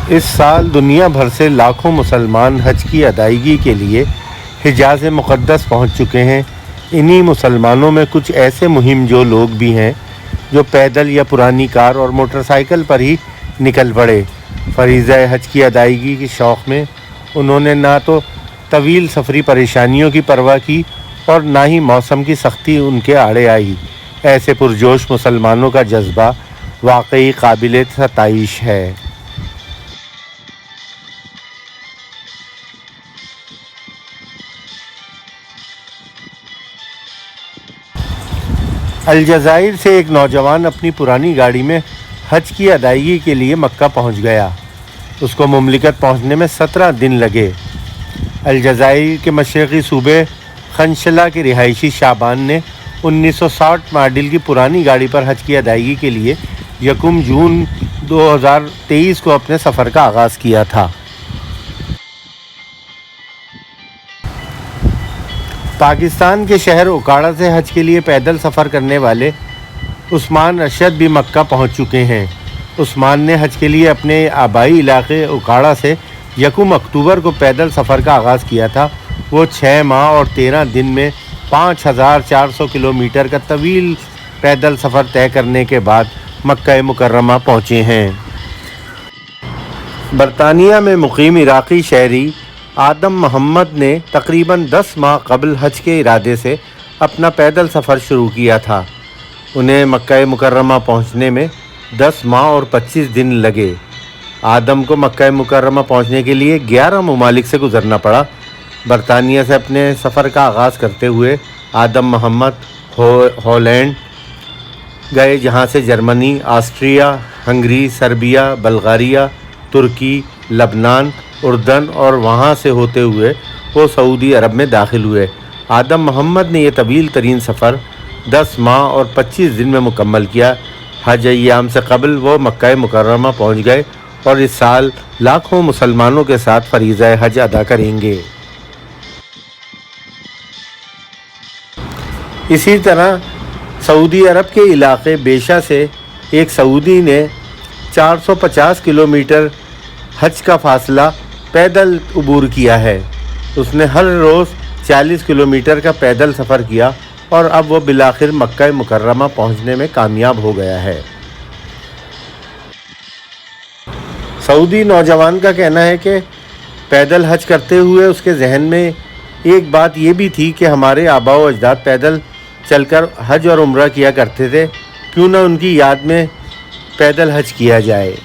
اس سال دنیا بھر سے لاکھوں مسلمان حج کی ادائیگی کے لیے حجاز مقدس پہنچ چکے ہیں۔ انہی مسلمانوں میں کچھ ایسے مہم جو لوگ بھی ہیں جو پیدل یا پرانی کار اور موٹر سائیکل پر ہی نکل پڑے۔ فریضہ حج کی ادائیگی کے شوق میں انہوں نے نہ تو طویل سفری پریشانیوں کی پرواہ کی اور نہ ہی موسم کی سختی ان کے آڑے آئی۔ ایسے پرجوش مسلمانوں کا جذبہ واقعی قابل ستائش ہے۔ الجزائر سے ایک نوجوان اپنی پرانی گاڑی میں حج کی ادائیگی کے لیے مکہ پہنچ گیا۔ اس کو مملکت پہنچنے میں 17 دن لگے۔ الجزائر کے مشرقی صوبے خنشلہ کے رہائشی شعبان نے 1960 ماڈل کی پرانی گاڑی پر حج کی ادائیگی کے لیے 1 جون 2023 کو اپنے سفر کا آغاز کیا تھا۔ پاکستان کے شہر اوکاڑا سے حج کے لیے پیدل سفر کرنے والے عثمان ارشد بھی مکہ پہنچ چکے ہیں۔ عثمان نے حج کے لیے اپنے آبائی علاقے اوکاڑا سے 1 اکتوبر کو پیدل سفر کا آغاز کیا تھا۔ وہ 6 ماہ اور 13 دن میں 5400 کلومیٹر کا طویل پیدل سفر طے کرنے کے بعد مکہ مکرمہ پہنچے ہیں۔ برطانیہ میں مقیم عراقی شہری آدم محمد نے تقریباً 10 ماہ قبل حج کے ارادے سے اپنا پیدل سفر شروع کیا تھا۔ انہیں مکہ مکرمہ پہنچنے میں 10 ماہ اور 25 دن لگے۔ آدم کو مکہ مکرمہ پہنچنے کے لیے 11 ممالک سے گزرنا پڑا۔ برطانیہ سے اپنے سفر کا آغاز کرتے ہوئے آدم محمد ہالینڈ گئے، جہاں سے Germany, Austria, Hungary, Serbia, Bulgaria, Turkey, لبنان، اردن اور وہاں سے ہوتے ہوئے وہ سعودی عرب میں داخل ہوئے۔ آدم محمد نے یہ طویل ترین سفر 10 ماہ اور 25 دن میں مکمل کیا۔ حج ایام سے قبل وہ مکہ مکرمہ پہنچ گئے اور اس سال لاکھوں مسلمانوں کے ساتھ فریضہ حج ادا کریں گے۔ اسی طرح سعودی عرب کے علاقے بیشا سے ایک سعودی نے 450 کلومیٹر حج کا فاصلہ پیدل عبور کیا ہے۔ اس نے ہر روز 40 کلومیٹر کا پیدل سفر کیا اور اب وہ بالآخر مکہ مکرمہ پہنچنے میں کامیاب ہو گیا ہے۔ سعودی نوجوان کا کہنا ہے کہ پیدل حج کرتے ہوئے اس کے ذہن میں ایک بات یہ بھی تھی کہ ہمارے آباء و اجداد پیدل چل کر حج اور عمرہ کیا کرتے تھے، کیوں نہ ان کی یاد میں پیدل حج کیا جائے۔